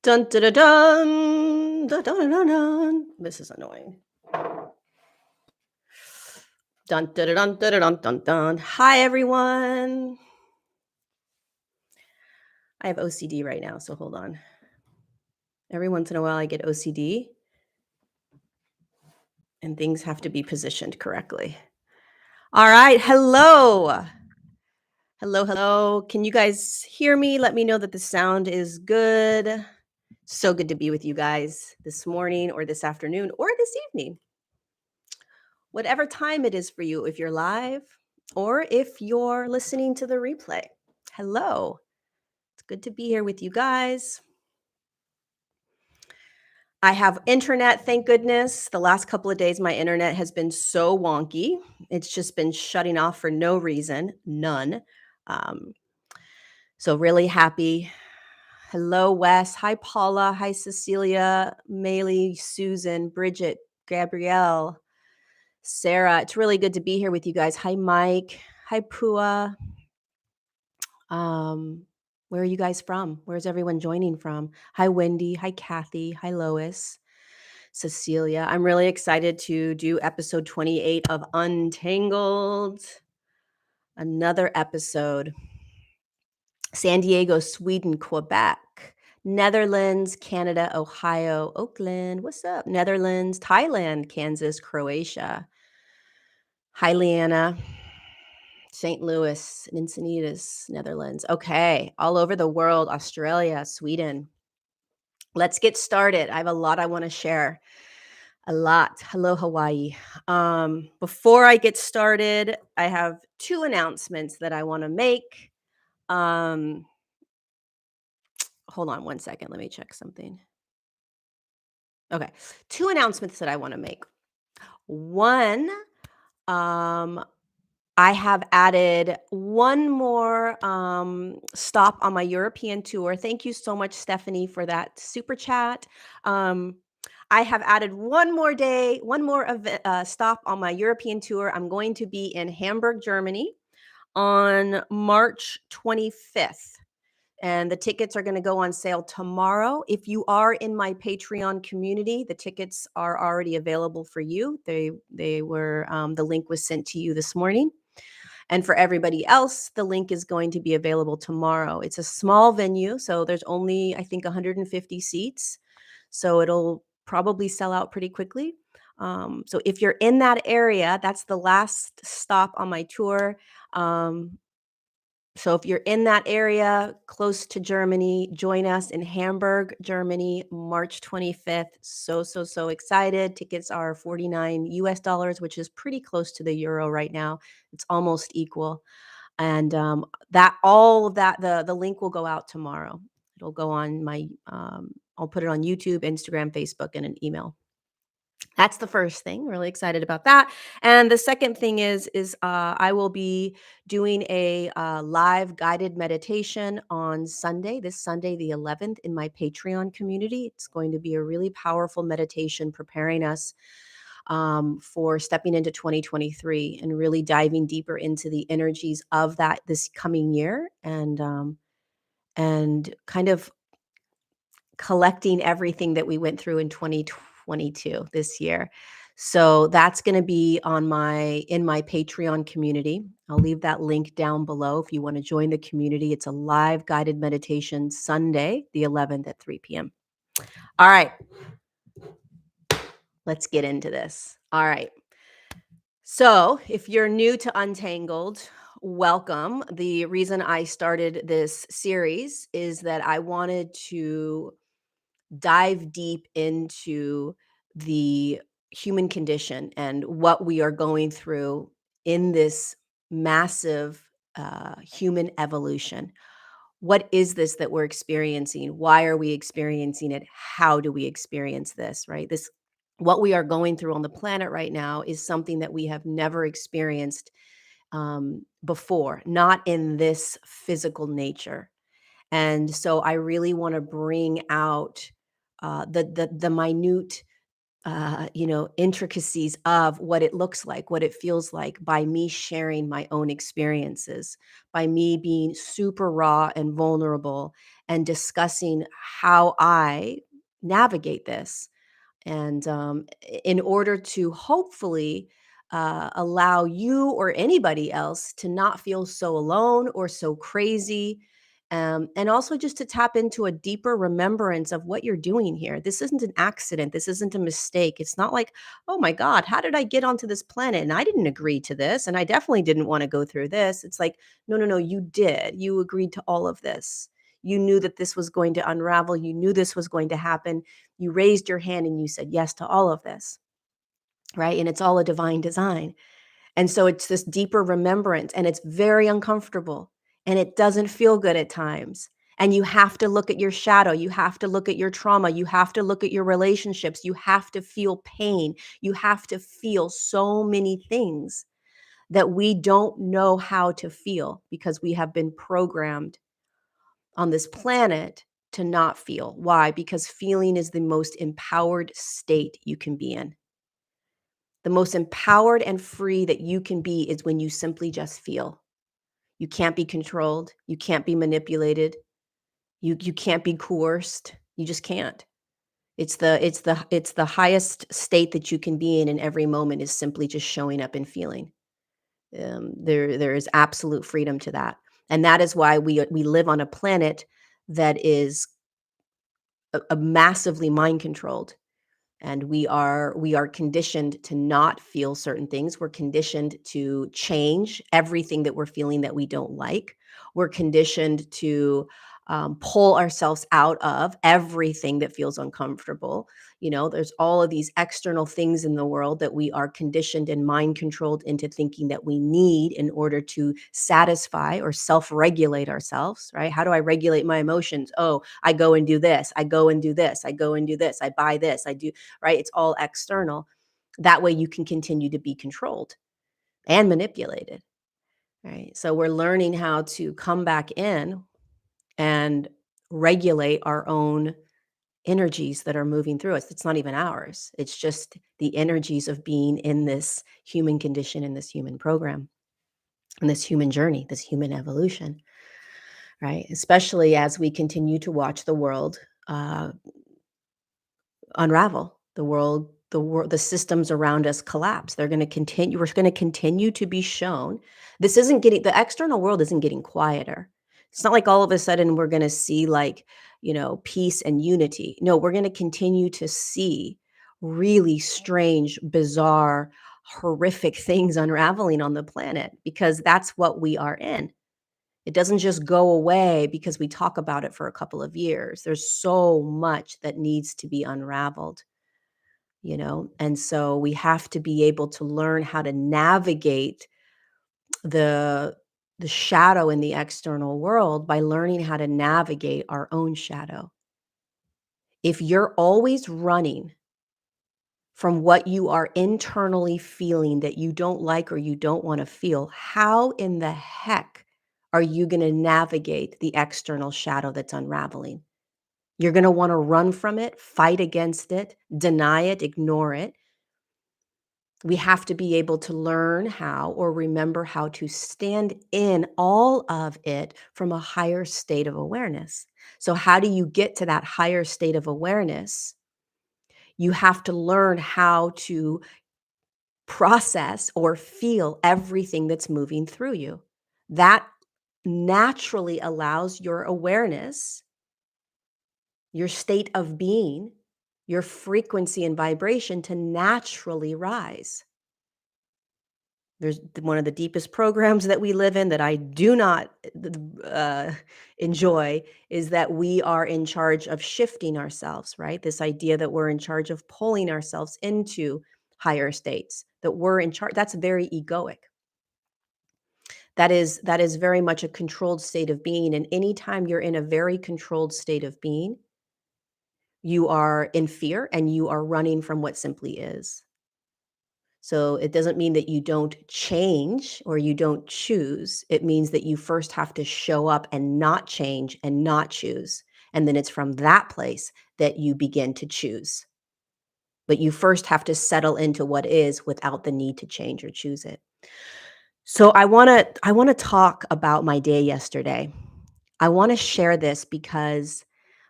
Dun dun dun dun. Dun dun dun dun. This is annoying. Dun dun dun dun dun dun dun. Hi everyone. I have OCD right now, so hold on. Every once in a while I get OCD and things have to be positioned correctly. All right, hello. Hello. Can you guys hear me? Let me know that the sound is good. So good to be with you guys this morning or this afternoon or this evening. Whatever time it is for you, if you're live or if you're listening to the replay. Hello. It's good to be here with you guys. I have internet, thank goodness. The last couple of days, my internet has been so wonky. It's just been shutting off for no reason, none. So really happy. Hello, Wes. Hi, Paula. Hi, Cecilia, Maylee, Susan, Bridget, Gabrielle, Sarah. It's really good to be here with you guys. Hi, Mike. Hi, Pua. Where are you guys from? Where's everyone joining from? Hi, Wendy. Hi, Kathy. Hi, Lois. Cecilia. I'm really excited to do episode 28 of Untangled. Another episode. San Diego, Sweden, Quebec, Netherlands, Canada, Ohio, Oakland. What's up? Netherlands, Thailand, Kansas, Croatia. Hi, Leanna. St. Louis, Encinitas, Netherlands. Okay, all over the world, Australia, Sweden. Let's get started. I have a lot I want to share. A lot. Hello, Hawaii. Before I get started, I have two announcements that I want to make. Hold on one second. Let me check something. Okay, two announcements that I want to make. One, I have added one more stop on my European tour. Thank you so much, Stephanie, for that super chat. I have added one more day, one more stop on my European tour. I'm going to be in Hamburg, Germany on March 25th. And the tickets are going to go on sale tomorrow. If you are in my Patreon community, the tickets are already available for you. They were the link was sent to you this morning. And for everybody else, the link is going to be available tomorrow. It's a small venue, so there's only, I think, 150 seats. So it'll probably sell out pretty quickly. So if you're in that area, that's the last stop on my tour. So if you're in that area close to Germany, join us in Hamburg, Germany, March 25th. So excited. Tickets are $49, which is pretty close to the euro right now. It's almost equal. And the link will go out tomorrow. It'll go on my, I'll put it on YouTube, Instagram, Facebook, and an email. That's the first thing. Really excited about that. And the second thing is I will be doing a live guided meditation on Sunday, this Sunday, the 11th, in my Patreon community. It's going to be a really powerful meditation preparing us for stepping into 2023 and really diving deeper into the energies of that this coming year and kind of collecting everything that we went through in 2022 this year. So that's going to be in my Patreon community. I'll leave that link down below if you want to join the community. It's a live guided meditation Sunday, the 11th at 3 p.m. All right. Let's get into this. All right. So if you're new to Untangled, welcome. The reason I started this series is that I wanted to dive deep into the human condition and what we are going through in this massive human evolution. What is this that we're experiencing? Why are we experiencing it? How do we experience this, right? What we are going through on the planet right now is something that we have never experienced before, not in this physical nature. And so I really want to bring out the minute intricacies of what it looks like, what it feels like by me sharing my own experiences, by me being super raw and vulnerable and discussing how I navigate this. And in order to hopefully allow you or anybody else to not feel so alone or so crazy. And also just to tap into a deeper remembrance of what you're doing here. This isn't an accident. This isn't a mistake. It's not like, oh my God, how did I get onto this planet? And I didn't agree to this. And I definitely didn't want to go through this. It's like, no, no, no, you did. You agreed to all of this. You knew that this was going to unravel. You knew this was going to happen. You raised your hand and you said yes to all of this, right? And it's all a divine design. And so it's this deeper remembrance, and it's very uncomfortable, and it doesn't feel good at times. And you have to look at your shadow. You have to look at your trauma. You have to look at your relationships. You have to feel pain. You have to feel so many things that we don't know how to feel because we have been programmed on this planet to not feel. Why? Because feeling is the most empowered state you can be in. The most empowered and free that you can be is when you simply just feel. You can't be controlled. You can't be manipulated. You can't be coerced. You just can't. It's the highest state that you can be in every moment is simply just showing up and feeling. There is absolute freedom to that, and that is why we live on a planet that is a massively mind controlled, and we are conditioned to not feel certain things. We're conditioned to change everything that we're feeling that we don't like. We're conditioned to pull ourselves out of everything that feels uncomfortable. There's all of these external things in the world that we are conditioned and mind controlled into thinking that we need in order to satisfy or self-regulate ourselves, right? How do I regulate my emotions? Oh, I go and do this. I go and do this. I go and do this. I buy this. I do, right? It's all external. That way you can continue to be controlled and manipulated, right? So we're learning how to come back in and regulate our own energies that are moving through us. It's not even ours. It's just the energies of being in this human condition, in this human program, in this human journey, this human evolution, right? Especially as we continue to watch the world uh, unravel, the systems around us collapse. They're going to continue. We're going to continue to be shown. The external world isn't getting quieter. It's not like all of a sudden we're going to see like, peace and unity. No, we're going to continue to see really strange, bizarre, horrific things unraveling on the planet because that's what we are in. It doesn't just go away because we talk about it for a couple of years. There's so much that needs to be unraveled. And so we have to be able to learn how to navigate the the shadow in the external world by learning how to navigate our own shadow. If you're always running from what you are internally feeling that you don't like or you don't want to feel, how in the heck are you going to navigate the external shadow that's unraveling? You're going to want to run from it, fight against it, deny it, ignore it. We have to be able to learn how or remember how to stand in all of it from a higher state of awareness. So, how do you get to that higher state of awareness? You have to learn how to process or feel everything that's moving through you. That naturally allows your awareness, your state of being, your frequency and vibration to naturally rise. There's one of the deepest programs that we live in that I do not uh, enjoy is that we are in charge of shifting ourselves, right? This idea that we're in charge of pulling ourselves into higher states, that we're in charge. That's very egoic. That is very much a controlled state of being. And anytime you're in a very controlled state of being, you are in fear and you are running from what simply is. So it doesn't mean that you don't change or you don't choose. It means that you first have to show up and not change and not choose. And then it's from that place that you begin to choose. but you first have to settle into what is without the need to change or choose it. So I want to talk about my day yesterday. I want to share this because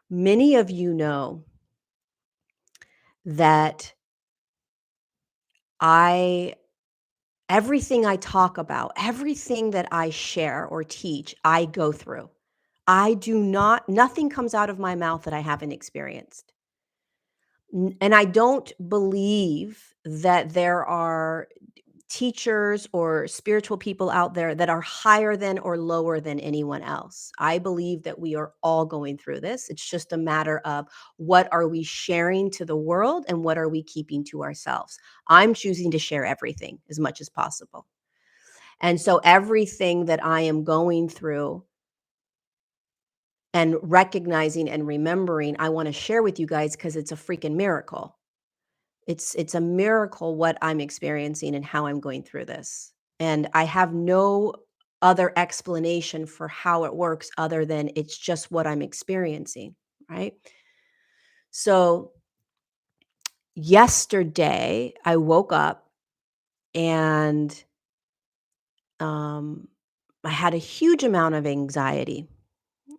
many of you know that I everything I talk about, everything that I share or teach, I go through. I do not nothing comes out of my mouth that I haven't experienced. And I don't believe that there are teachers or spiritual people out there that are higher than or lower than anyone else. I believe that we are all going through this. It's just a matter of what are we sharing to the world and what are we keeping to ourselves. I'm choosing to share everything as much as possible. And so everything that I am going through and recognizing and remembering, I want to share with you guys because it's a freaking miracle. It's a miracle what I'm experiencing and how I'm going through this. And I have no other explanation for how it works other than it's just what I'm experiencing, right? So yesterday I woke up and um I had a huge amount of anxiety,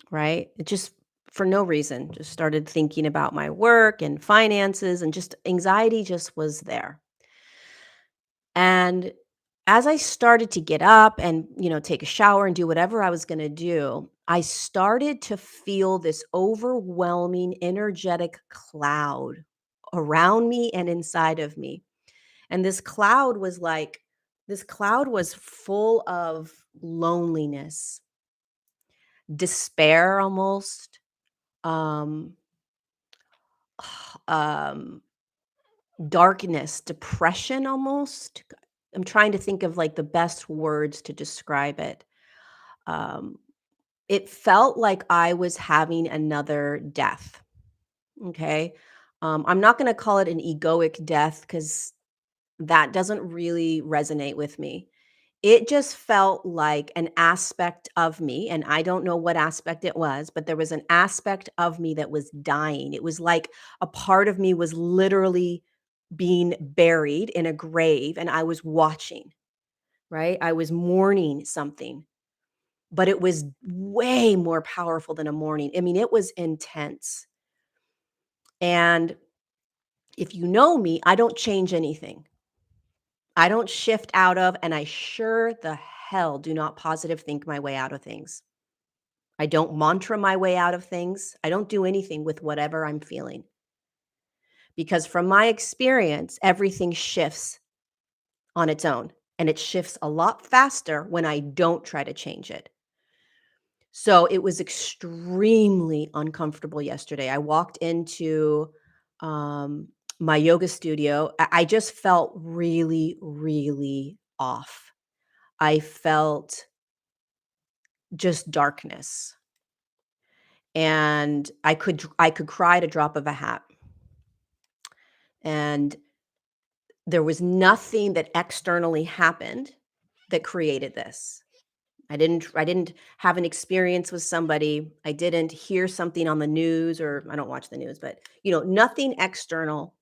right? It just for no reason, just started thinking about my work and finances and just anxiety just was there. And as I started to get up and, take a shower and do whatever I was going to do, I started to feel this overwhelming energetic cloud around me and inside of me. And this cloud was full of loneliness, despair almost, um, um, darkness, depression almost. I'm trying to think of like the best words to describe it. Um, it felt like I was having another death. Okay. I'm not going to call it an egoic death because that doesn't really resonate with me. It just felt like an aspect of me, and I don't know what aspect it was, but there was an aspect of me that was dying. It was like a part of me was literally being buried in a grave, and I was watching, right? I was mourning something, but it was way more powerful than a mourning. I mean, it was intense. And if you know me, I don't change anything. I don't shift out of, and I sure the hell do not positive think my way out of things. I don't mantra my way out of things. I don't do anything with whatever I'm feeling because from my experience, everything shifts on its own and it shifts a lot faster when I don't try to change it. So it was extremely uncomfortable yesterday. I walked into um, my yoga studio. I just felt really, really off. I felt just darkness, and I could cry at a drop of a hat. And there was nothing that externally happened that created this. I didn't have an experience with somebody. I didn't hear something on the news, or I don't watch the news, but nothing external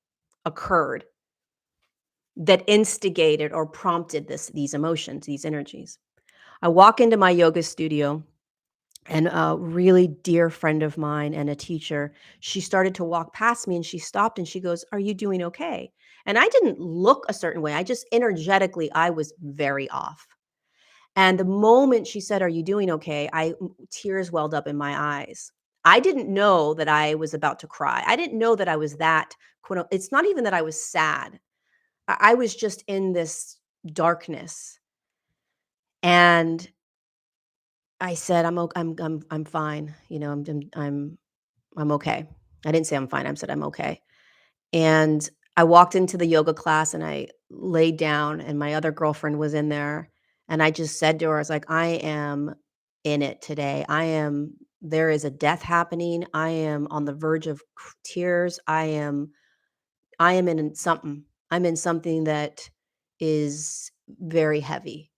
occurred that instigated or prompted these emotions, these energies. I walk into my yoga studio, and a really dear friend of mine and a teacher, she started to walk past me and she stopped and she goes, "Are you doing okay?" And I didn't look a certain way. I just energetically, I was very off. And the moment she said, "Are you doing okay?" tears welled up in my eyes. I didn't know that I was about to cry. I didn't know that I was that it's not even that I was sad. I was just in this darkness. And I said, I'm fine. I'm okay." I didn't say I'm fine. I said I'm okay. And I walked into the yoga class and I laid down and my other girlfriend was in there, and I just said to her, I was like, "I am in it today. There is a death happening. I am on the verge of tears. I am in something. I'm in something that is very heavy."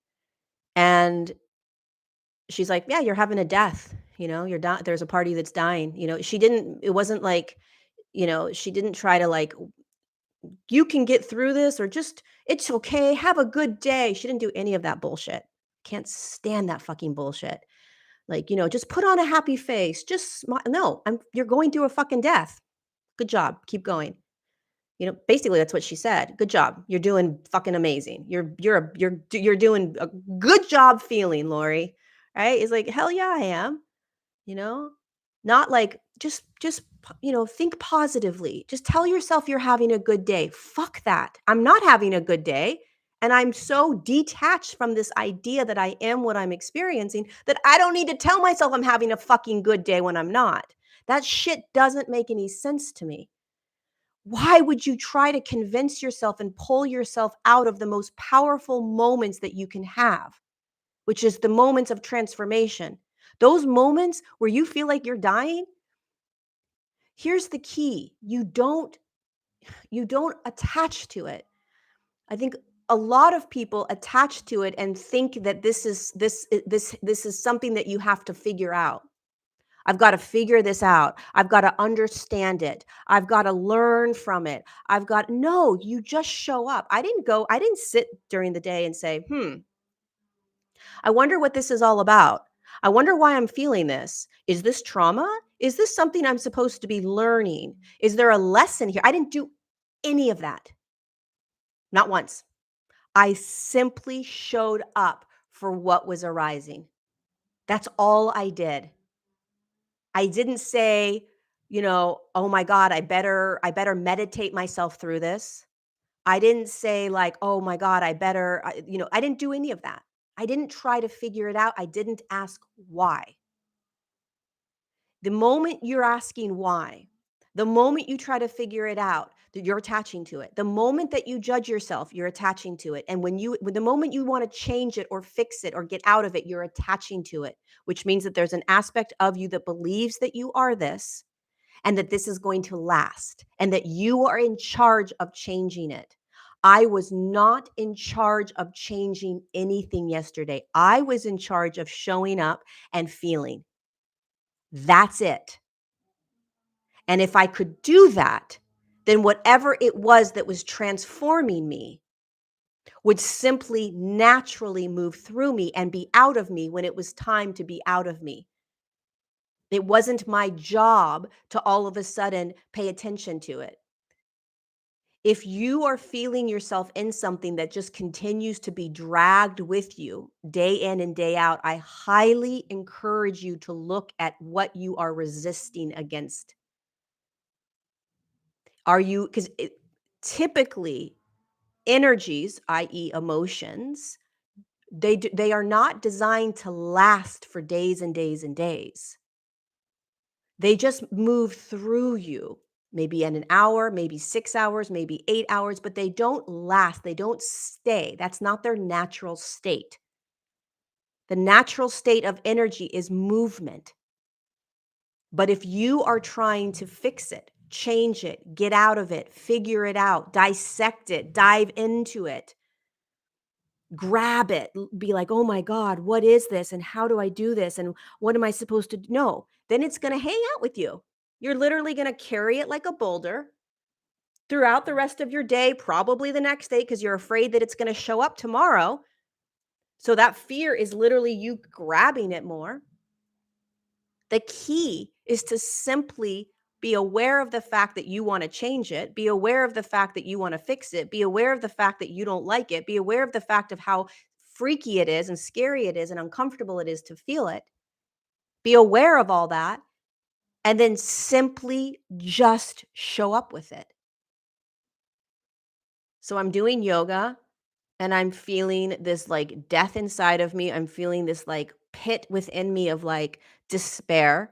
And she's like, "Yeah, you're having a death. There's a party that's dying." She didn't, it wasn't like, she didn't try to like you can get through this, or just, it's okay, have a good day. She didn't do any of that bullshit. Can't stand that fucking bullshit. Like, just put on a happy face. Just no, you're going through a fucking death. Good job. Keep going. Basically that's what she said. Good job. You're doing fucking amazing. You're doing a good job feeling, Lorie. Right? It's like, hell yeah, I am. You know? Not like, think positively. Just tell yourself you're having a good day. Fuck that. I'm not having a good day. And I'm so detached from this idea that I am what I'm experiencing that I don't need to tell myself I'm having a fucking good day when I'm not. That shit doesn't make any sense to me. Why would you try to convince yourself and pull yourself out of the most powerful moments that you can have, which is the moments of transformation? Those moments where you feel like you're dying, here's the key. You don't attach to it. I think a lot of people attach to it and think that this is something that you have to figure out. I've got to figure this out. I've got to understand it. I've got to learn from it. No, you just show up. I didn't sit during the day and say, I wonder what this is all about. I wonder why I'm feeling this. Is this trauma? Is this something I'm supposed to be learning? Is there a lesson here? I didn't do any of that. Not once. I simply showed up for what was arising. That's all I did. I didn't say, oh my God, I better meditate myself through this. I didn't say like, oh my God, I didn't do any of that. I didn't try to figure it out. I didn't ask why. The moment you're asking why, the moment you try to figure it out, that you're attaching to it. The moment that you judge yourself, you're attaching to it. And when the moment you want to change it or fix it or get out of it, you're attaching to it, which means that there's an aspect of you that believes that you are this and that this is going to last and that you are in charge of changing it. I was not in charge of changing anything yesterday. I was in charge of showing up and feeling. That's it. And if I could do that, then whatever it was that was transforming me would simply naturally move through me and be out of me when it was time to be out of me. It wasn't my job to all of a sudden pay attention to it. If you are feeling yourself in something that just continues to be dragged with you day in and day out, I highly encourage you to look at what you are resisting against. Because typically energies, i.e. emotions, they are not designed to last for days and days and days. They just move through you, maybe in an hour, maybe 6 hours, maybe 8 hours, but they don't last. They don't stay. That's not their natural state. The natural state of energy is movement. But if you are trying to fix it, change it, get out of it, figure it out, dissect it, dive into it, grab it, be like, oh my God, what is this? And how do I do this? And what am I supposed to do? No, then it's going to hang out with you. You're literally going to carry it like a boulder throughout the rest of your day, probably the next day, because you're afraid that it's going to show up tomorrow. So that fear is literally you grabbing it more. The key is to simply be aware of the fact that you want to change it, be aware of the fact that you want to fix it, be aware of the fact that you don't like it, be aware of the fact of how freaky it is and scary it is and uncomfortable it is to feel it. Be aware of all that and then simply just show up with it. So I'm doing yoga and I'm feeling this like death inside of me. I'm feeling this like pit within me of like despair.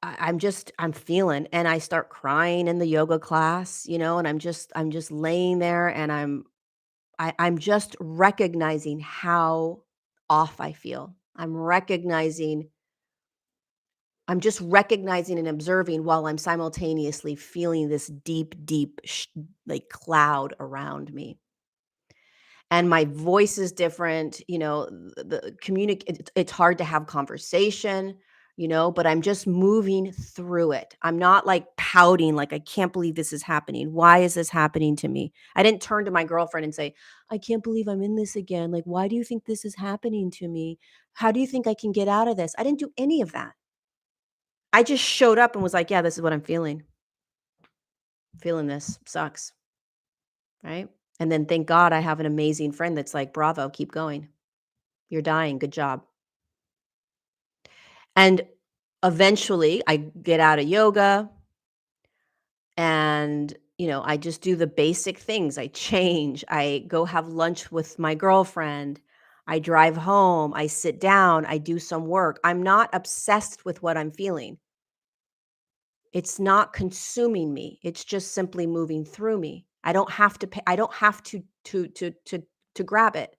I'm feeling, and I start crying in the yoga class, and I'm just laying there and I'm just recognizing how off I feel. I'm just recognizing and observing while I'm simultaneously feeling this deep, deep, like cloud around me. And my voice is different, the it's hard to have conversation. but I'm just moving through it. I'm not like pouting, like, I can't believe this is happening. Why is this happening to me? I didn't turn to my girlfriend and say, I can't believe I'm in this again. Like, why do you think this is happening to me? How do you think I can get out of this? I didn't do any of that. I just showed up and was like, yeah, this is what I'm feeling. Feeling this sucks. Right. And then thank God I have an amazing friend that's like, bravo, keep going. You're dying. Good job. And eventually I get out of yoga and, I just do the basic things. I change, I go have lunch with my girlfriend, I drive home, I sit down, I do some work. I'm not obsessed with what I'm feeling. It's not consuming me. It's just simply moving through me. I don't have to pay, I don't have to grab it.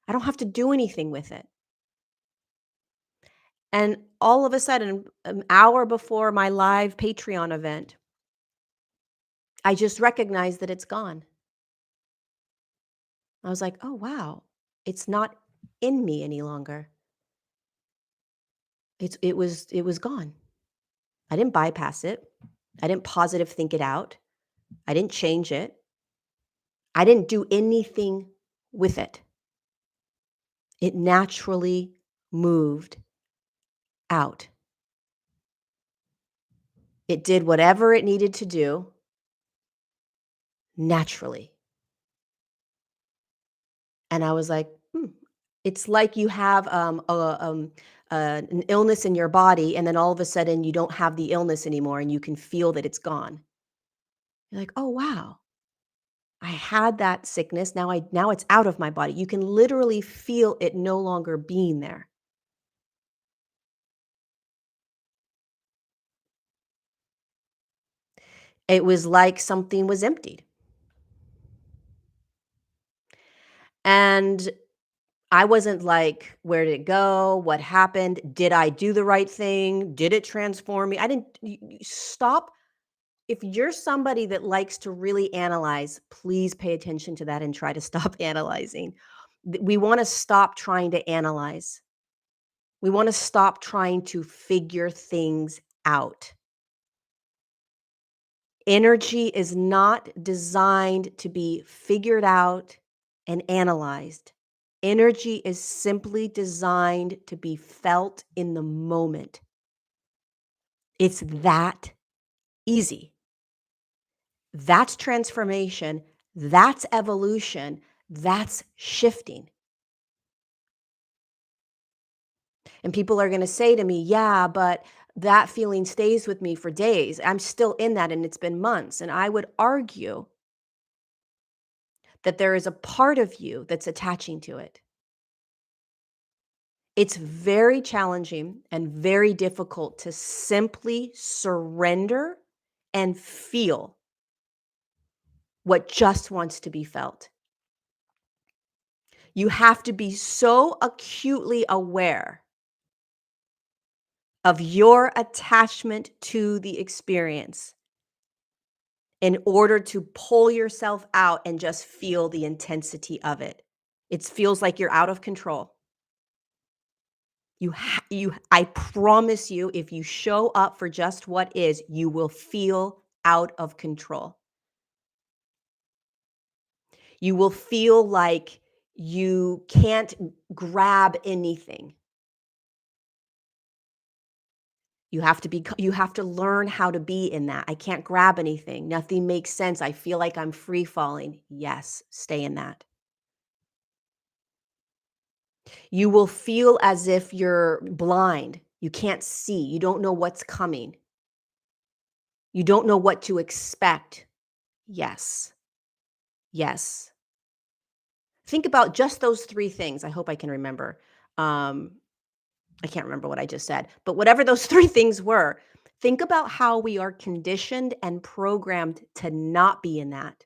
I don't have to do anything with it. And all of a sudden, an hour before my live Patreon event, I just recognized that it's gone. I was like, "Oh, wow. It's not in me any longer. It was gone." I didn't bypass it. I didn't positive think it out. I didn't change it. I didn't do anything with it. It naturally moved out. It did whatever it needed to do naturally. And I was like, "Hmm." It's like you have, an illness in your body, and then all of a sudden you don't have the illness anymore, and you can feel that it's gone. You're like, "Oh, wow. I had that sickness. Now it's out of my body." You can literally feel it no longer being there. It was like something was emptied. And I wasn't like, "Where did it go? What happened? Did I do the right thing? Did it transform me?" I didn't stop. If you're somebody that likes to really analyze, please pay attention to that and try to stop analyzing. We wanna stop trying to analyze. We wanna stop trying to figure things out. Energy is not designed to be figured out and analyzed. Energy is simply designed to be felt in the moment. It's that easy. That's transformation. That's evolution. That's shifting. And people are going to say to me, yeah, but that feeling stays with me for days. I'm still in that and it's been months. And I would argue that there is a part of you that's attaching to it. It's very challenging and very difficult to simply surrender and feel what just wants to be felt. You have to be so acutely aware of your attachment to the experience in order to pull yourself out and just feel the intensity of it. It feels like you're out of control. I promise you, if you show up for just what is, you will feel out of control. You will feel like you can't grab anything. You have to learn how to be in that. I can't grab anything. Nothing makes sense. I feel like I'm free falling. Yes, stay in that. You will feel as if you're blind. You can't see. You don't know what's coming. You don't know what to expect. Yes. Yes. Think about just those 3 things. I hope I can remember. Um, I can't remember what I just said, but whatever those 3 things were, think about how we are conditioned and programmed to not be in that.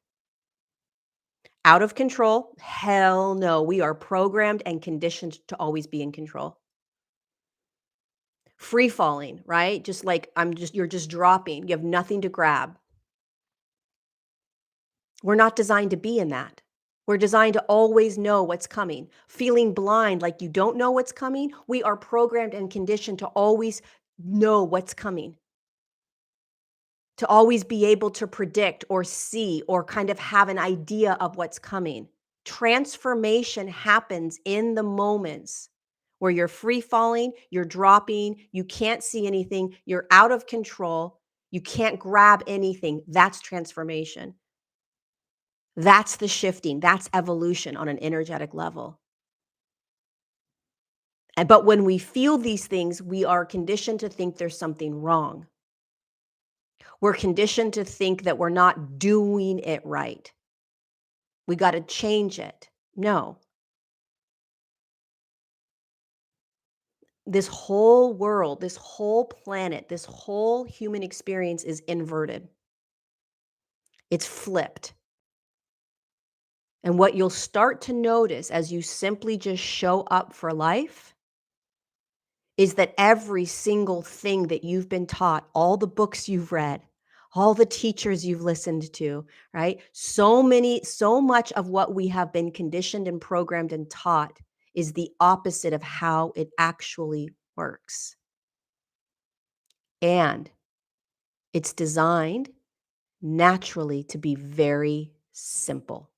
Out of control? Hell no. We are programmed and conditioned to always be in control. Free falling, right? Just like you're just dropping. You have nothing to grab. We're not designed to be in that. We're designed to always know what's coming. Feeling blind like you don't know what's coming, we are programmed and conditioned to always know what's coming, to always be able to predict or see or kind of have an idea of what's coming. Transformation happens in the moments where you're free falling, you're dropping, you can't see anything, you're out of control, you can't grab anything. That's transformation. That's the shifting, that's evolution on an energetic level. But when we feel these things, we are conditioned to think there's something wrong. We're conditioned to think that we're not doing it right. We got to change it. No. This whole world, this whole planet, this whole human experience is inverted. It's flipped. And what you'll start to notice as you simply just show up for life is that every single thing that you've been taught, all the books you've read, all the teachers you've listened to, right? So much of what we have been conditioned and programmed and taught is the opposite of how it actually works. And it's designed naturally to be very simple,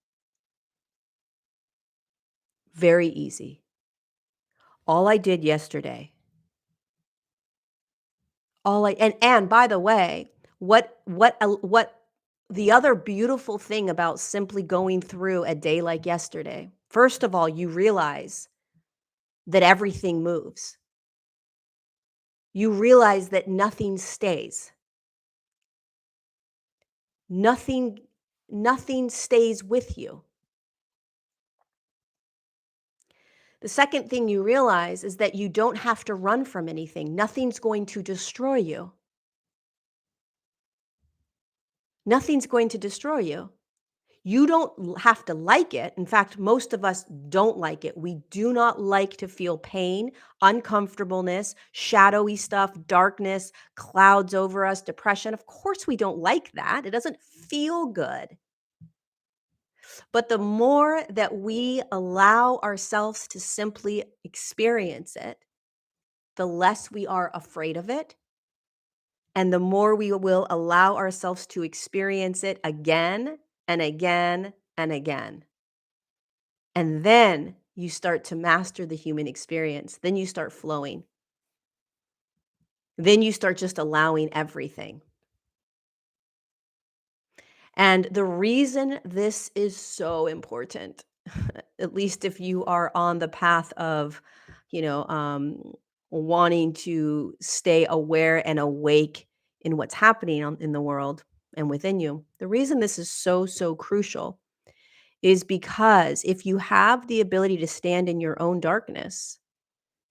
very easy. All I did yesterday, and by the way, what the other beautiful thing about simply going through a day like yesterday, first of all, you realize that everything moves. You realize that nothing stays. Nothing nothing stays with you. The second thing you realize is that you don't have to run from anything. Nothing's going to destroy you. Nothing's going to destroy you. You don't have to like it. In fact, most of us don't like it. We do not like to feel pain, uncomfortableness, shadowy stuff, darkness, clouds over us, depression. Of course, we don't like that. It doesn't feel good. But the more that we allow ourselves to simply experience it, the less we are afraid of it. And the more we will allow ourselves to experience it again and again and again. And then you start to master the human experience. Then you start flowing. Then you start just allowing everything. And the reason this is so important, at least if you are on the path of, you know, wanting to stay aware and awake in what's happening in the world and within you, the reason this is so, so crucial is because if you have the ability to stand in your own darkness,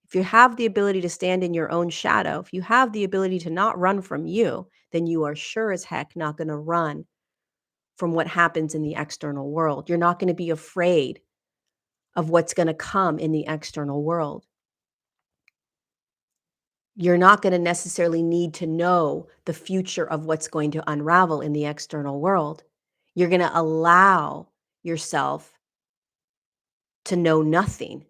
if you have the ability to stand in your own shadow, if you have the ability to not run from you, then you are sure as heck not going to run from what happens in the external world. You're not going to be afraid of what's going to come in the external world. You're not going to necessarily need to know the future of what's going to unravel in the external world. You're going to allow yourself to know nothing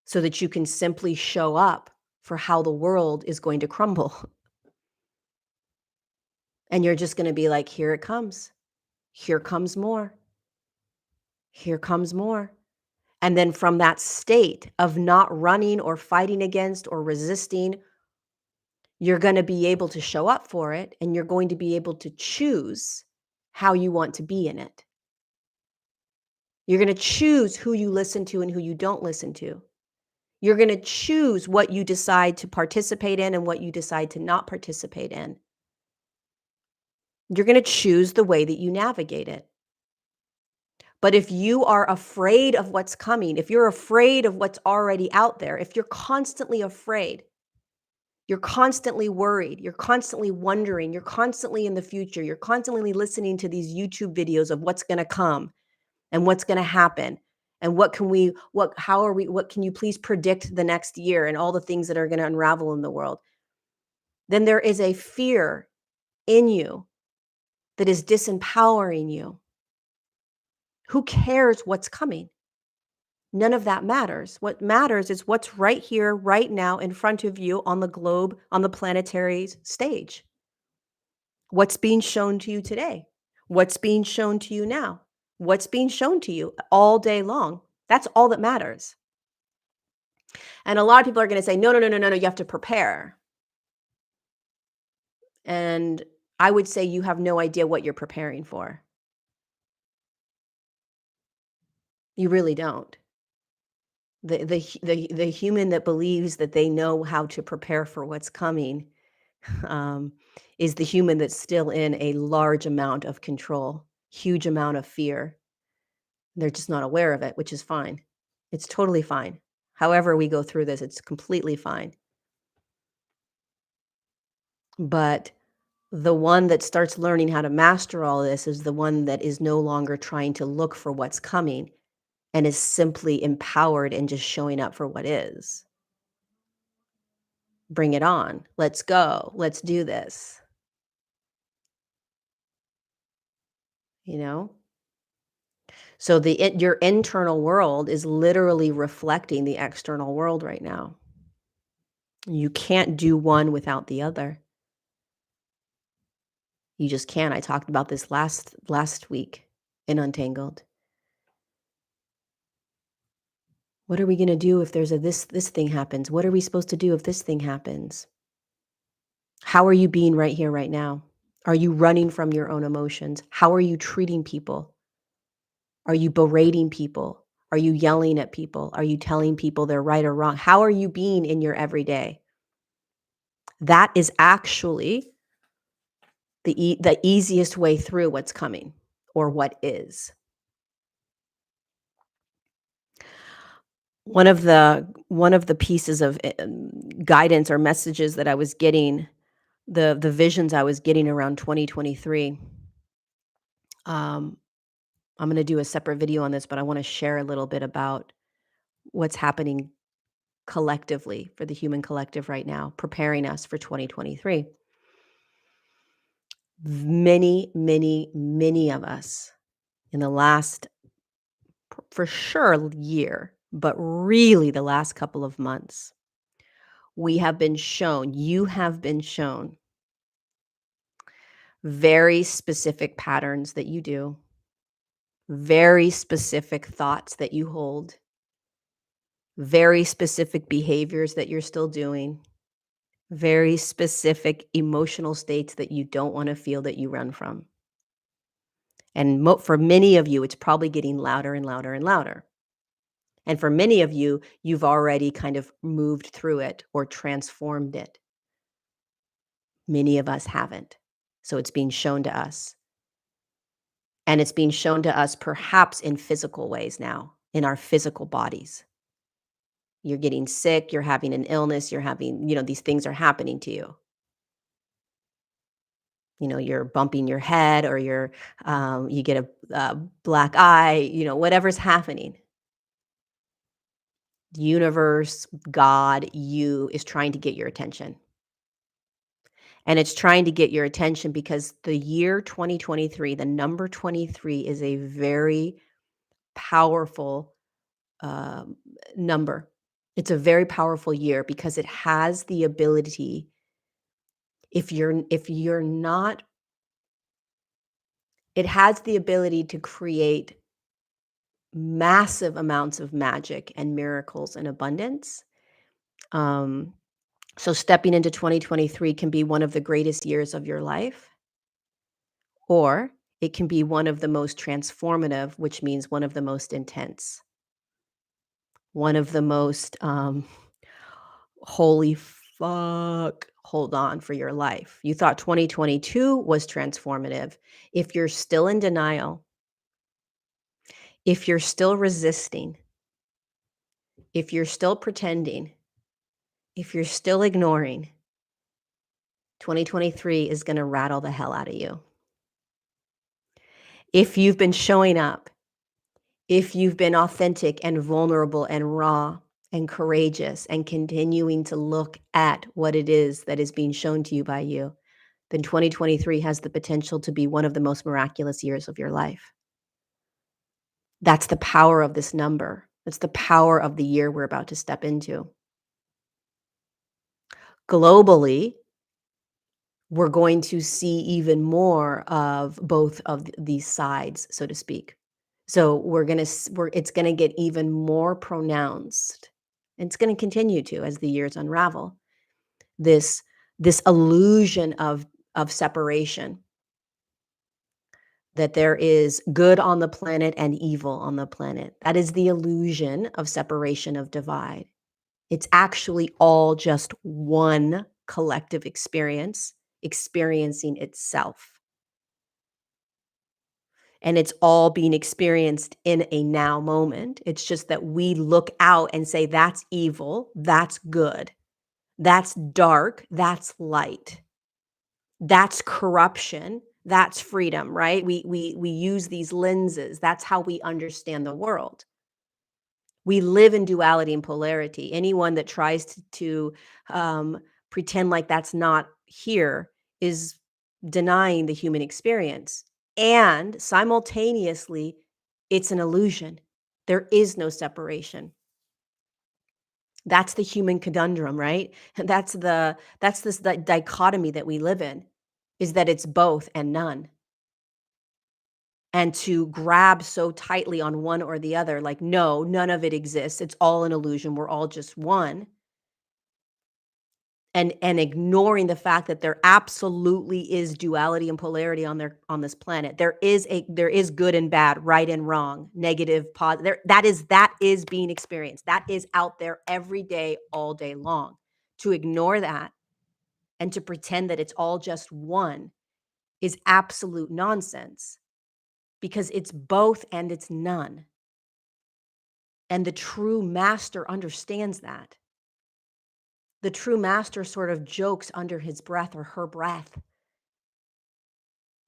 so that you can simply show up for how the world is going to crumble. And you're just going to be like, here it comes. Here comes more. Here comes more. And then from that state of not running or fighting against or resisting, you're going to be able to show up for it, and you're going to be able to choose how you want to be in it. You're going to choose who you listen to and who you don't listen to. You're going to choose what you decide to participate in and what you decide to not participate in. You're going to choose the way that you navigate it. But if you are afraid of what's coming, if you're afraid of what's already out there, if you're constantly afraid, you're constantly worried, you're constantly wondering, you're constantly in the future, you're constantly listening to these YouTube videos of what's going to come and what's going to happen and what can you please predict the next year and all the things that are going to unravel in the world. Then there is a fear in you that is disempowering you. Who cares what's coming? None of that matters. What matters is what's right here, right now, in front of you on the globe, on the planetary stage. What's being shown to you today? What's being shown to you now? What's being shown to you all day long? That's all that matters. And a lot of people are going to say, no, no, no, no, no, no, you have to prepare. And I would say you have no idea what you're preparing for. You really don't. The human that believes that they know how to prepare for what's coming um, is the human that's still in a large amount of control, huge amount of fear. They're just not aware of it, which is fine. It's totally fine. However we go through this, it's completely fine. But the one that starts learning how to master all this is the one that is no longer trying to look for what's coming and is simply empowered and just showing up for what is. Bring it on. Let's go. Let's do this. You know? So your internal world is literally reflecting the external world right now. You can't do one without the other. You just can't. I talked about this last week in Untangled. What are we going to do if there's this thing happens? What are we supposed to do if this thing happens? How are you being right here right now? Are you running from your own emotions? How are you treating people? Are you berating people? Are you yelling at people? Are you telling people they're right or wrong? How are you being in your everyday? That is actually the easiest way through what's coming or what is. One of the pieces of guidance or messages that I was getting, the visions I was getting around 2023. I'm going to do a separate video on this, but I want to share a little bit about what's happening collectively for the human collective right now, preparing us for 2023. Many, many, many of us in the last, for sure, year, but really the last couple of months, you have been shown very specific patterns that you do, very specific thoughts that you hold, very specific behaviors that you're still doing, very specific emotional states that you don't want to feel, that you run from. And for many of you, it's probably getting louder and louder and louder. And for many of you, you've already kind of moved through it or transformed it. Many of us haven't. So it's being shown to us. And it's being shown to us perhaps in physical ways now, in our physical bodies. You're getting sick, you're having an illness, you're having, these things are happening to you. You're bumping your head, or you get a black eye, whatever's happening. The universe, God, you is trying to get your attention. And it's trying to get your attention because the year 2023, the number 23, is a very powerful number. It's a very powerful year because it has the ability, if you're not, it has the ability to create massive amounts of magic and miracles and abundance. So stepping into 2023 can be one of the greatest years of your life, or it can be one of the most transformative, which means one of the most intense, one of the most holy fuck, hold on for your life. You thought 2022 was transformative. If you're still in denial, if you're still resisting, if you're still pretending, if you're still ignoring, 2023 is going to rattle the hell out of you. If you've been showing up, if you've been authentic and vulnerable and raw and courageous and continuing to look at what it is that is being shown to you by you, then 2023 has the potential to be one of the most miraculous years of your life. That's the power of this number. That's the power of the year we're about to step into. Globally, we're going to see even more of both of these sides, so to speak. So it's gonna get even more pronounced. It's gonna continue to as the years unravel. This this illusion of separation, that there is good on the planet and evil on the planet. That is the illusion of separation, of divide. It's actually all just one collective experience experiencing itself. And it's all being experienced in a now moment. It's just that we look out and say, that's evil, that's good, that's dark, that's light, that's corruption, that's freedom, right? We use these lenses. That's how we understand the world. We live in duality and polarity. Anyone that tries to pretend like that's not here is denying the human experience. And simultaneously, it's an illusion. There is no separation. That's the human conundrum, right? That's this dichotomy that we live in, is that it's both and none. And to grab so tightly on one or the other, like, no, none of it exists. It's all an illusion. We're all just one. And ignoring the fact that there absolutely is duality and polarity on this planet. There is good and bad, right and wrong, negative, positive. That is being experienced. That is out there every day, all day long. To ignore that and to pretend that it's all just one is absolute nonsense, because it's both and it's none. And the true master understands that. The true master sort of jokes under his breath or her breath.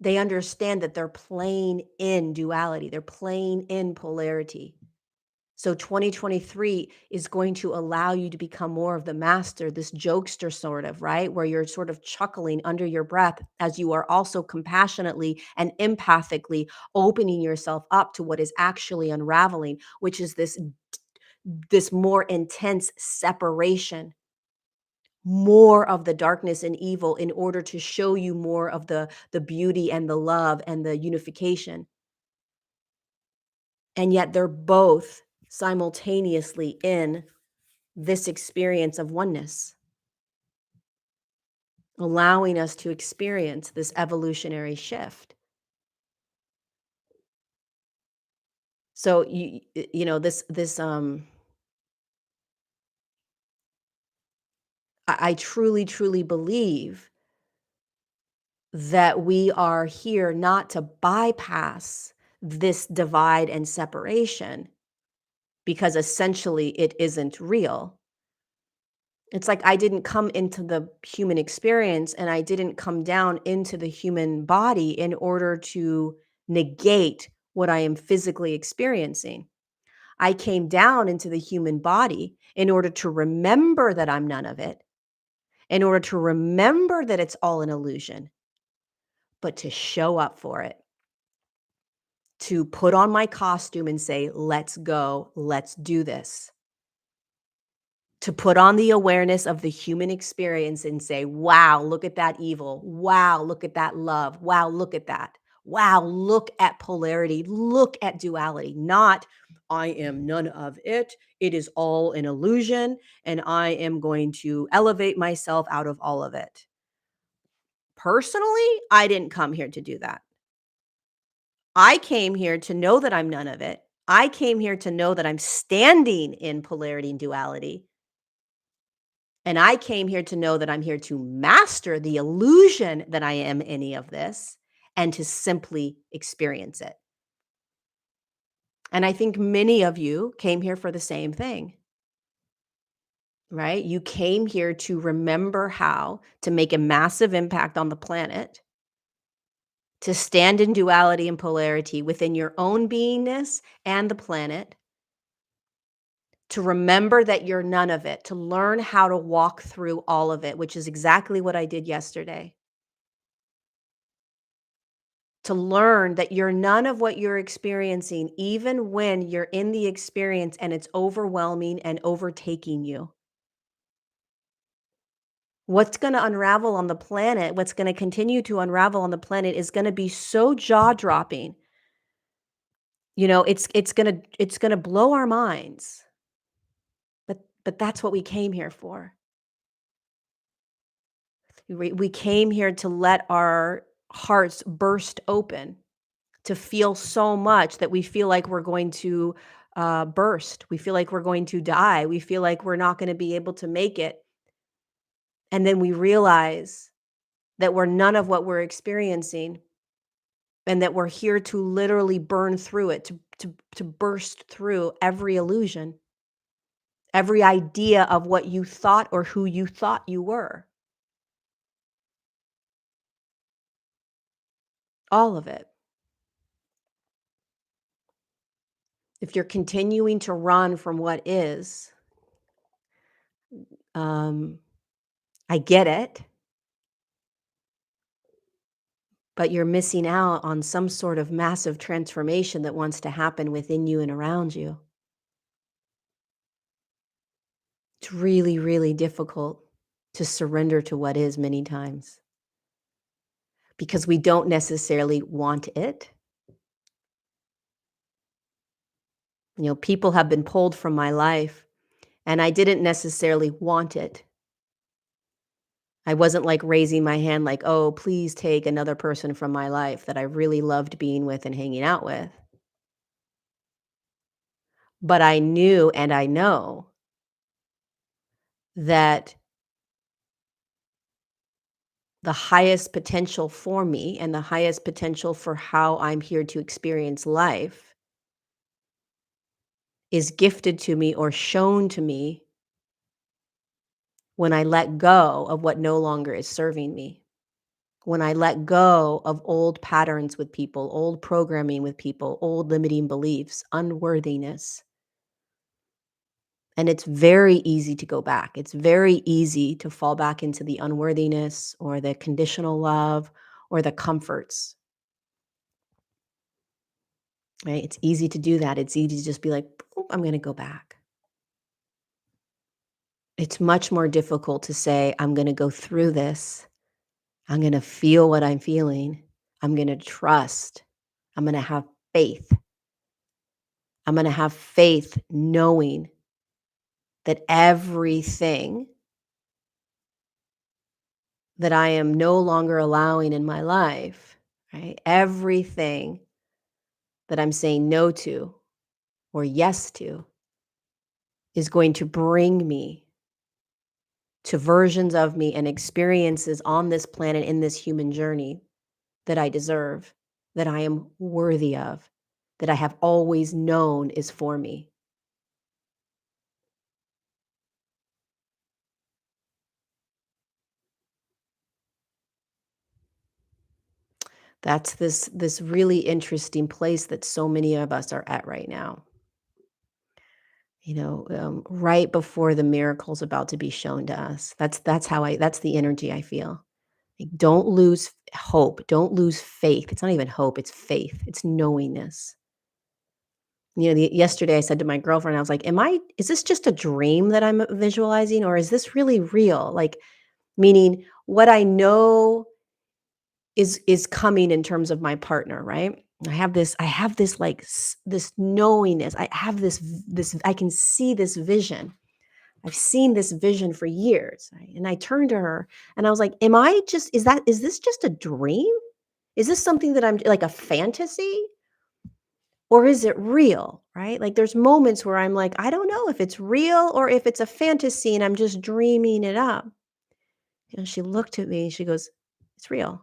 They understand that they're playing in duality, they're playing in polarity. So 2023 is going to allow you to become more of the master, this jokester sort of, right? Where you're sort of chuckling under your breath as you are also compassionately and empathically opening yourself up to what is actually unraveling, which is this more intense separation, more of the darkness and evil, in order to show you more of the beauty and the love and the unification. And yet they're both simultaneously in this experience of oneness, allowing us to experience this evolutionary shift. So I truly, truly believe that we are here not to bypass this divide and separation, because essentially it isn't real. It's like I didn't come into the human experience and I didn't come down into the human body in order to negate what I am physically experiencing. I came down into the human body in order to remember that I'm none of it, in order to remember that it's all an illusion, but to show up for it, to put on my costume and say, let's go, let's do this. To put on the awareness of the human experience and say, wow, look at that evil. Wow, look at that love. Wow, look at that. Wow, look at polarity. Look at duality. Not, I am none of it. It is all an illusion, and I am going to elevate myself out of all of it. Personally, I didn't come here to do that. I came here to know that I'm none of it. I came here to know that I'm standing in polarity and duality. And I came here to know that I'm here to master the illusion that I am any of this, and to simply experience it. And I think many of you came here for the same thing, right? You came here to remember how to make a massive impact on the planet, to stand in duality and polarity within your own beingness and the planet, to remember that you're none of it, to learn how to walk through all of it, which is exactly what I did yesterday. to learn that you're none of what you're experiencing, even when you're in the experience and it's overwhelming and overtaking you. What's going to unravel on the planet, what's going to continue to unravel on the planet is going to be so jaw-dropping. It's going to blow our minds. But that's what we came here for. We came here to let our hearts burst open, to feel so much that we feel like we're going to burst. We feel like we're going to die. We feel like we're not going to be able to make it. And then we realize that we're none of what we're experiencing and that we're here to literally burn through it, to burst through every illusion, every idea of what you thought or who you thought you were. All of it. If you're continuing to run from what is, I get it, but you're missing out on some sort of massive transformation that wants to happen within you and around you. It's really, really difficult to surrender to what is many times because we don't necessarily want it. People have been pulled from my life, and I didn't necessarily want it. I wasn't like raising my hand like, "Oh, please take another person from my life that I really loved being with and hanging out with." But I knew and I know that the highest potential for me and the highest potential for how I'm here to experience life is gifted to me or shown to me when I let go of what no longer is serving me. When I let go of old patterns with people, old programming with people, old limiting beliefs, unworthiness. And it's very easy to go back. It's very easy to fall back into the unworthiness or the conditional love or the comforts, right? It's easy to do that. It's easy to just be like, "Boop, I'm going to go back." It's much more difficult to say, I'm going to go through this. I'm going to feel what I'm feeling. I'm going to trust. I'm going to have faith. I'm going to have faith knowing that everything that I am no longer allowing in my life, right? Everything that I'm saying no to or yes to is going to bring me to versions of me and experiences on this planet in this human journey that I deserve, that I am worthy of, that I have always known is for me. That's this really interesting place that so many of us are at right now. Right before the miracle's about to be shown to us. That's the energy I feel. Like, don't lose hope. Don't lose faith. It's not even hope. It's faith. It's knowingness. Yesterday I said to my girlfriend, I was like, is this just a dream that I'm visualizing, or is this really real? Like, meaning what I know is coming in terms of my partner, right? I have this like this knowingness. I have this I can see this vision. I've seen this vision for years, right? And I turned to her and I was like, is this just a dream? Is this something that I'm like a fantasy? Or is it real, right? Like there's moments where I'm like, I don't know if it's real or if it's a fantasy and I'm just dreaming it up. She looked at me and she goes, it's real.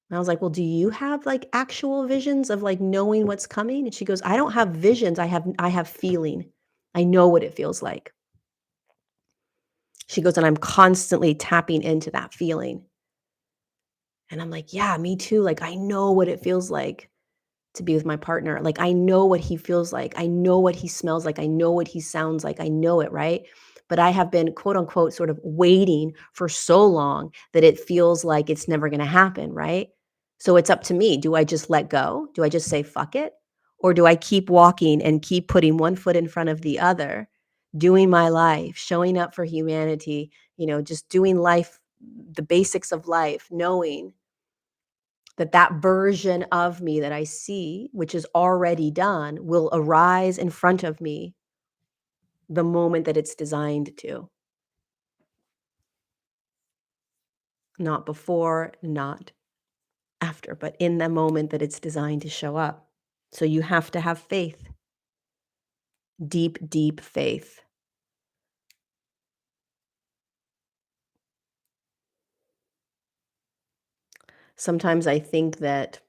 And I was like, "Well, do you have, like, actual visions of, like, knowing what's coming?" And she goes, "I don't have visions, I have feeling. I know what it feels like." She goes, "And I'm constantly tapping into that feeling." And I'm like, "Yeah, me too, like, I know what it feels like to be with my partner. Like, I know what he feels like. I know what he smells like. I know what he sounds like. I know it, right? But I have been, quote, unquote, sort of waiting for so long that it feels like it's never gonna happen, right?" So it's up to me. Do I just let go? Do I just say, "Fuck it"? Or do I keep walking and keep putting one foot in front of the other, doing my life, showing up for humanity, just doing life, the basics of life, knowing that that version of me that I see, which is already done, will arise in front of me the moment that it's designed to, not before, not after, but in the moment that it's designed to show up. So you have to have faith, deep, deep faith. Sometimes I think that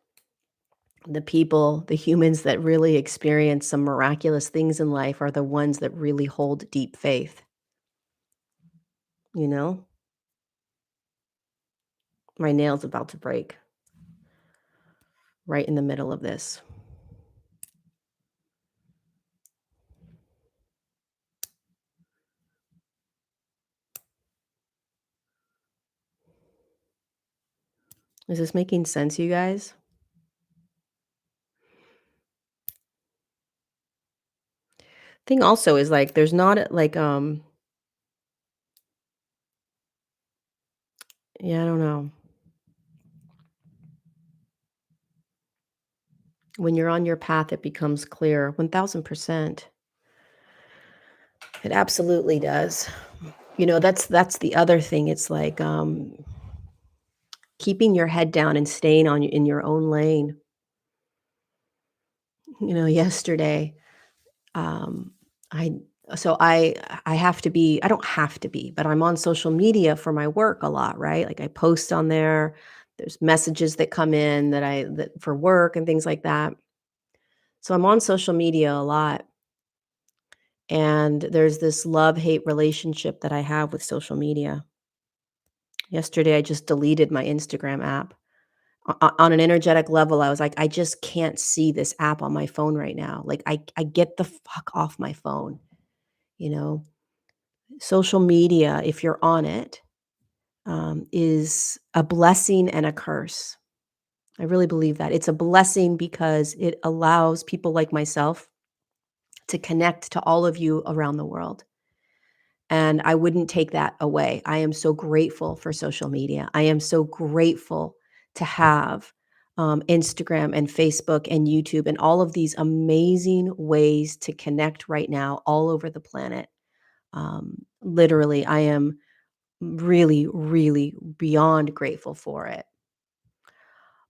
the humans that really experience some miraculous things in life are the ones that really hold deep faith, you know? My nail's about to break right in the middle of this. Is this making sense, you guys? Thing also is like there's not like yeah, I don't know. When you're on your path, it becomes clear 1000%. It absolutely does. That's the other thing. It's like keeping your head down and staying in your own lane. Yesterday, um, I I have to be I don't have to be, but I'm on social media for my work a lot, right? Like I post on there. There's messages that come in that for work and things like that. So I'm on social media a lot. And there's this love-hate relationship that I have with social media. Yesterday, I just deleted my Instagram app. On an energetic level, I was like, "I just can't see this app on my phone right now." Like, I get the fuck off my phone, you know? Social media, if you're on it, is a blessing and a curse. I really believe that. It's a blessing because it allows people like myself to connect to all of you around the world. And I wouldn't take that away. I am so grateful for social media. I am so grateful to have Instagram and Facebook and YouTube and all of these amazing ways to connect right now all over the planet. Literally, I am really, really beyond grateful for it.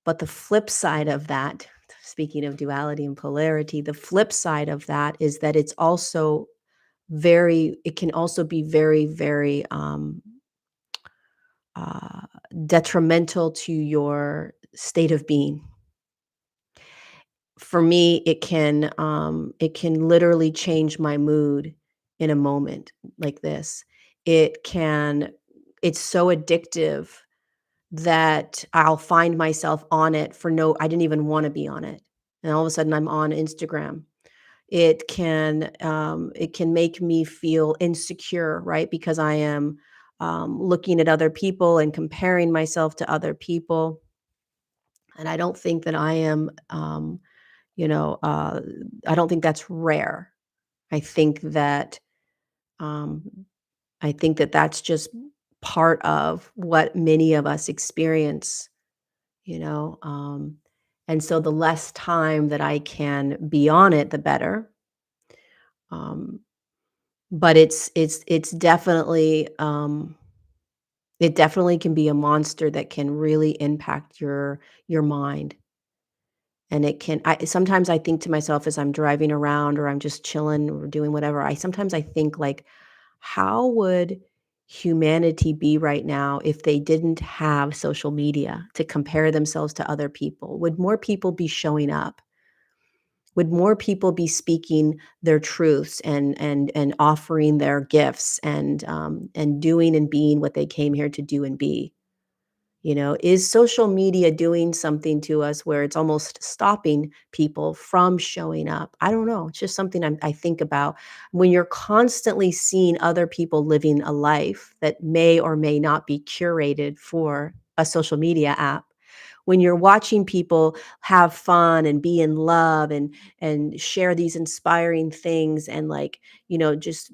But the flip side of that, speaking of duality and polarity, the flip side of that is that it can also be very, very uh, detrimental to your state of being. For me, it can literally change my mood in a moment like this. It can it's so addictive that I'll find myself on it for no I didn't even want to be on it. And all of a sudden I'm on Instagram. It can make me feel insecure, right? Because I am looking at other people and comparing myself to other people. And I don't think that I am, you know, uh, I don't think that's rare. I think that, um, I think that that's just part of what many of us experience, you know. And so the less time that I can be on it, the better. Um, But it's definitely, it definitely can be a monster that can really impact your mind, and it can I sometimes I think to myself as I'm driving around or I'm just chilling or doing whatever, I think, like, "How would humanity be right now if they didn't have social media to compare themselves to other people? Would more people be showing up? Would more people be speaking their truths and offering their gifts and doing and being what they came here to do and be? Is social media doing something to us where it's almost stopping people from showing up? I don't know. It's just something I think about when you're constantly seeing other people living a life that may or may not be curated for a social media app. when you're watching people have fun and be in love and share these inspiring things and like, just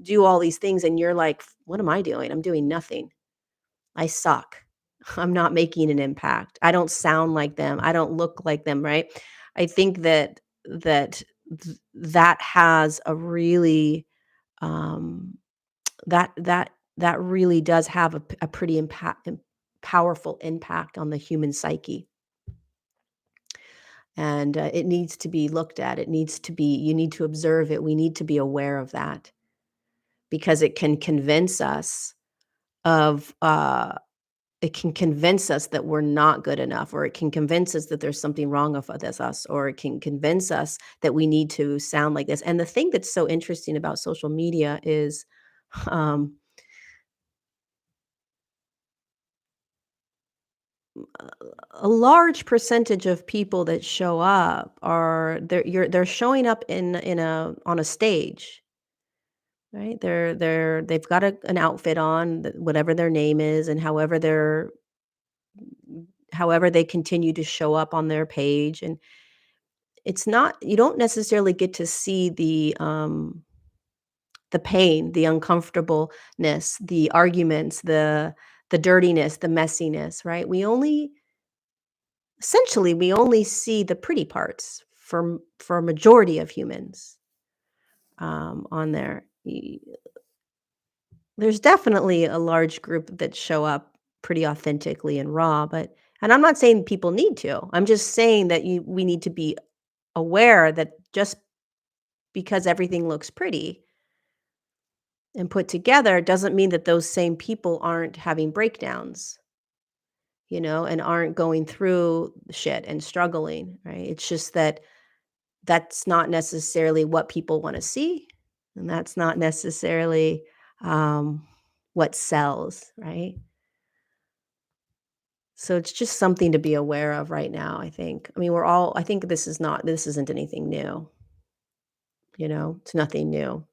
do all these things and you're like, what am I doing? I'm doing nothing. I suck. I'm not making an impact. I don't sound like them. I don't look like them, right? I think that has a really um that really does have a pretty powerful impact on the human psyche, and it needs to be looked at. It needs to be You need to observe it. We need to be aware of that because of it can convince us that we're not good enough, or it can convince us that there's something wrong with us, or it can convince us that we need to sound like this. And the thing that's so interesting about social media is um, a large percentage of people that show up are they're showing up in a on a stage, right? They've got an outfit on, whatever their name is, and however they continue to show up on their page, and it's not you don't necessarily get to see the pain, the uncomfortableness, the arguments, the dirtiness, the messiness, right? We only see the pretty parts for a majority of humans, on there. There's definitely a large group that show up pretty authentically and raw, and I'm not saying people need to. I'm just saying that you we need to be aware that just because everything looks pretty and put together doesn't mean that those same people aren't having breakdowns, and aren't going through shit and struggling, right? It's just that that's not necessarily what people wanna see, and that's not necessarily, um, what sells, right? So it's just something to be aware of right now, I think. I mean, I think this isn't anything new, It's nothing new.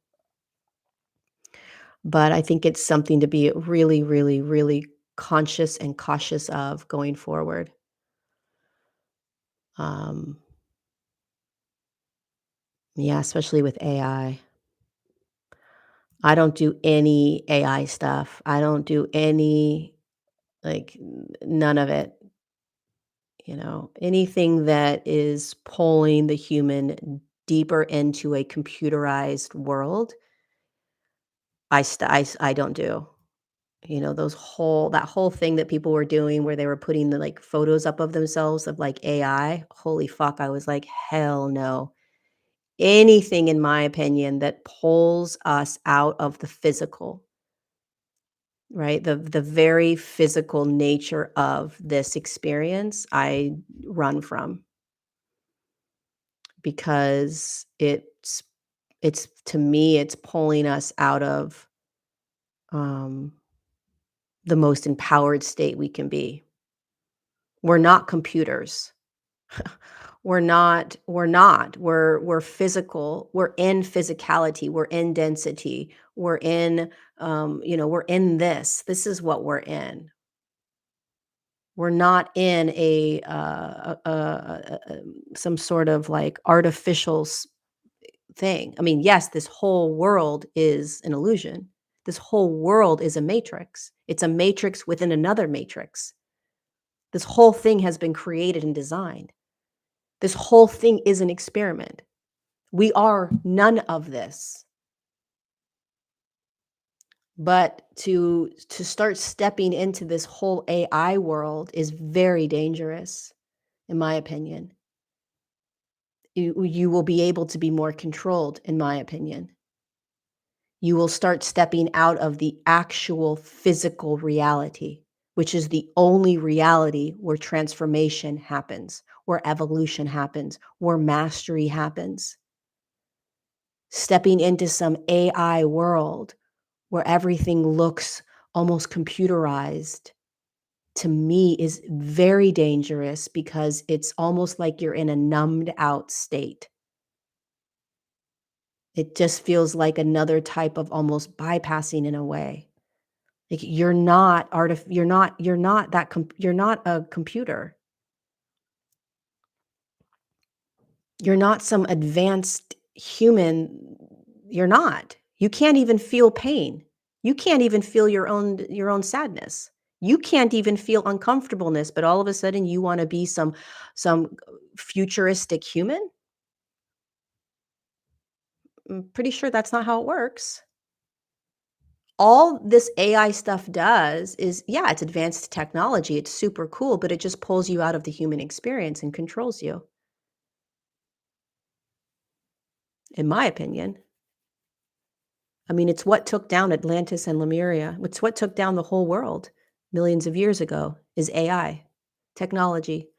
But I think it's something to be really, really, really conscious and cautious of going forward. Um, yeah, especially with AI. I don't do any AI stuff. I don't do any, like, none of it. Anything that is pulling the human deeper into a computerized world, I don't do. That whole thing that people were doing where they were putting the, like, photos up of themselves of, like, AI, holy fuck, I was like, "Hell no." Anything, in my opinion, that pulls us out of the physical, right? The very physical nature of this experience, I run from because it's to me, it's pulling us out of, um, the most empowered state we can be. We're not computers. We're physical. We're in physicality. We're in density. We're in this. This is what we're in. We're not in some sort of like artificial thing. I mean, yes, this whole world is an illusion. This whole world is a matrix. It's a matrix within another matrix. This whole thing has been created and designed. This whole thing is an experiment. We are none of this. But to start stepping into this whole AI world is very dangerous, in my opinion. You will be able to be more controlled, in my opinion. You will start stepping out of the actual physical reality, which is the only reality where transformation happens, where evolution happens, where mastery happens. Stepping into some AI world where everything looks almost computerized, to me is very dangerous because it's almost like you're in a numbed out state. It just feels like another type of almost bypassing in a way. Like, you're not a computer. You're not some advanced human. You're not. You can't even feel pain. You can't even feel your own sadness. You can't even feel uncomfortableness, but all of a sudden you wanna be some futuristic human? I'm pretty sure that's not how it works. All this AI stuff does is, yeah, it's advanced technology, it's super cool, but it just pulls you out of the human experience and controls you, in my opinion. I mean, it's what took down Atlantis and Lemuria. It's what took down the whole world millions of years ago is AI, technology.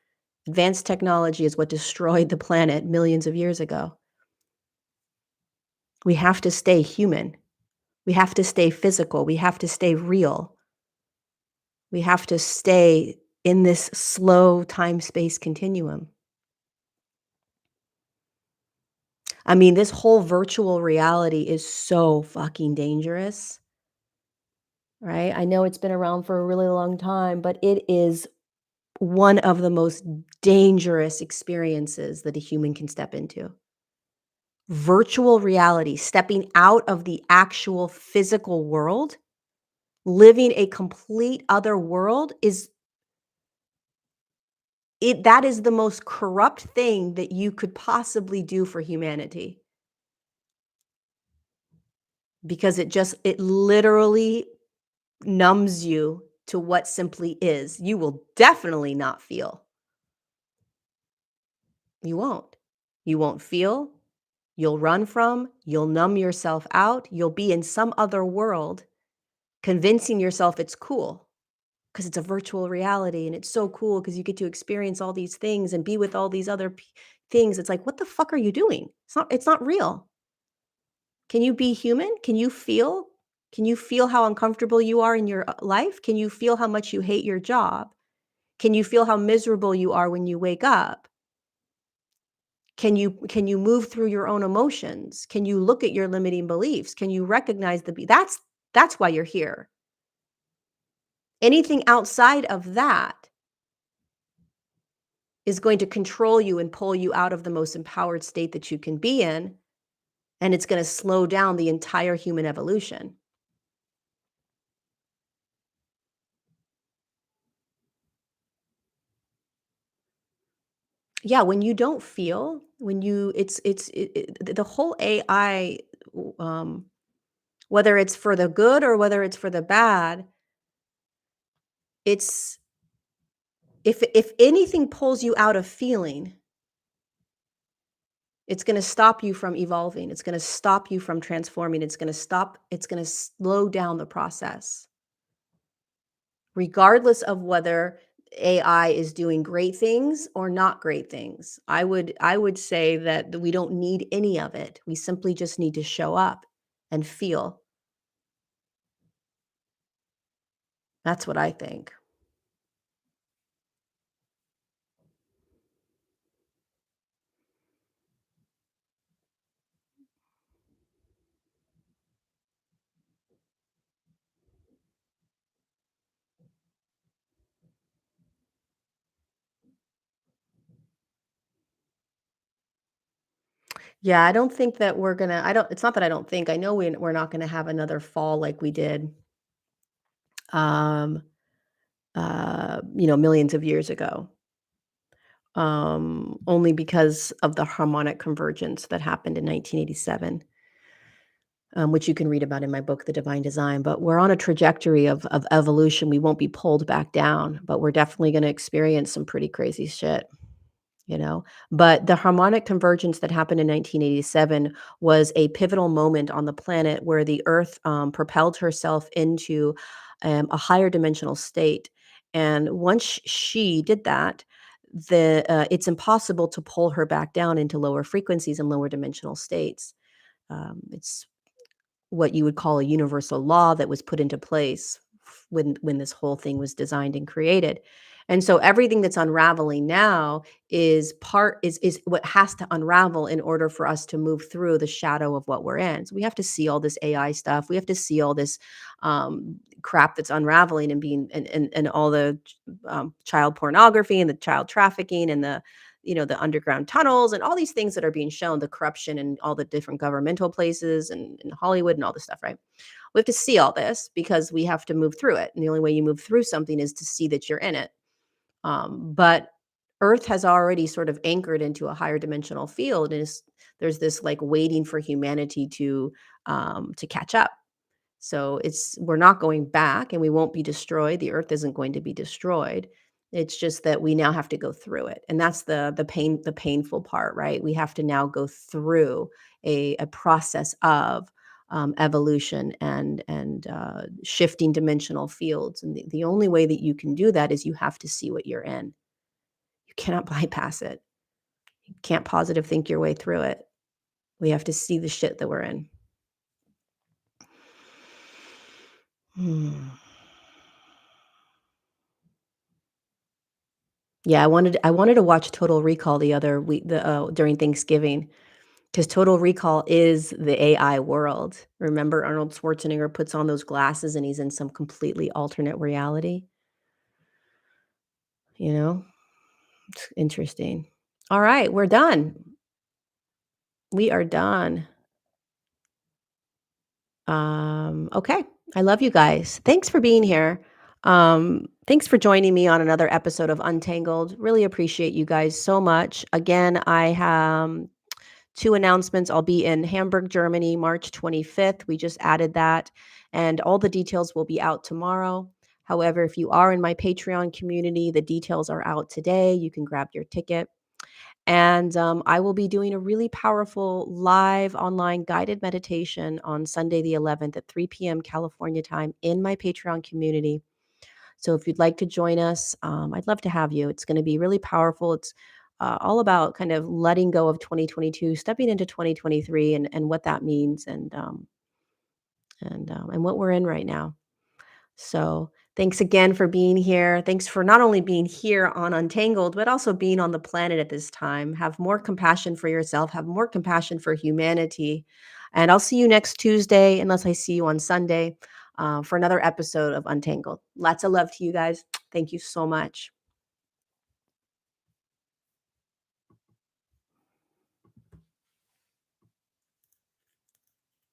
Advanced technology is what destroyed the planet millions of years ago. We have to stay human. We have to stay physical. We have to stay real. We have to stay in this slow time-space continuum. I mean, this whole virtual reality is so fucking dangerous, right? I know it's been around for a really long time, but it is one of the most dangerous experiences that a human can step into. Virtual reality, stepping out of the actual physical world, living a complete other world that is the most corrupt thing that you could possibly do for humanity because it literally numbs you to what simply is. You will definitely not feel. You won't. You won't feel. You'll run from, you'll numb yourself out, you'll be in some other world convincing yourself it's cool because it's a virtual reality and it's so cool because you get to experience all these things and be with all these other things. It's like, what the fuck are you doing? It's not real. Can you be human? Can you feel? Can you feel how uncomfortable you are in your life? Can you feel how much you hate your job? Can you feel how miserable you are when you wake up? Can you move through your own emotions? Can you look at your limiting beliefs? Can you recognize that's why you're here. Anything outside of that is going to control you and pull you out of the most empowered state that you can be in, and it's gonna slow down the entire human evolution. Yeah, when you don't feel, when you it's the whole AI, whether it's for the good or whether it's for the bad, it's if anything pulls you out of feeling, it's gonna stop you from evolving, it's gonna stop you from transforming, it's gonna slow down the process, regardless of whether AI is doing great things or not great things. I would say that we don't need any of it. We simply just need to show up and feel. That's what I think. Yeah, I don't think that we're gonna I don't it's not that I don't think, I know we're not gonna have another fall like we did, um, millions of years ago, only because of the harmonic convergence that happened in 1987, which you can read about in my book, The Divine Design. But we're on a trajectory of evolution. We won't be pulled back down, but we're definitely gonna experience some pretty crazy shit. You know? But the harmonic convergence that happened in 1987 was a pivotal moment on the planet where the Earth, propelled herself into, a higher dimensional state, and once she did that, it's impossible to pull her back down into lower frequencies and lower dimensional states. It's what you would call a universal law that was put into place when this whole thing was designed and created. And so everything that's unraveling now is what has to unravel in order for us to move through the shadow of what we're in. So we have to see all this AI stuff. We have to see all this crap that's unraveling and being and all the child pornography and the child trafficking and the the underground tunnels and all these things that are being shown, the corruption in all the different governmental places and Hollywood and all this stuff, right? We have to see all this because we have to move through it. And the only way you move through something is to see that you're in it. But Earth has already sort of anchored into a higher dimensional field, and there's this like waiting for humanity to catch up. So we're not going back, and we won't be destroyed. The Earth isn't going to be destroyed. It's just that we now have to go through it, and that's the painful part, right? We have to now go through a process of evolution and shifting dimensional fields, and the only way that you can do that is you have to see what you're in. You cannot bypass it. You can't positive think your way through it. We have to see the shit that we're in. Hmm. Yeah, I wanted to watch Total Recall the other week during Thanksgiving, because Total Recall is the AI world. Remember Arnold Schwarzenegger puts on those glasses and he's in some completely alternate reality, you know? It's interesting. All right, we're done. We are done. Okay. I love you guys. Thanks for being here. Thanks for joining me on another episode of Untangled. Really appreciate you guys so much. Again, I have two announcements. I'll be in Hamburg, Germany, March 25th. We just added that, and all the details will be out tomorrow. However, if you are in my Patreon community, the details are out today. You can grab your ticket. And I will be doing a really powerful live online guided meditation on Sunday, the 11th at 3 p.m. California time in my Patreon community. So if you'd like to join us, I'd love to have you. It's going to be really powerful. It's all about kind of letting go of 2022, stepping into 2023, and what that means, and what we're in right now. So thanks again for being here. Thanks for not only being here on Untangled, but also being on the planet at this time. Have more compassion for yourself, have more compassion for humanity. And I'll see you next Tuesday, unless I see you on Sunday, for another episode of Untangled. Lots of love to you guys. Thank you so much.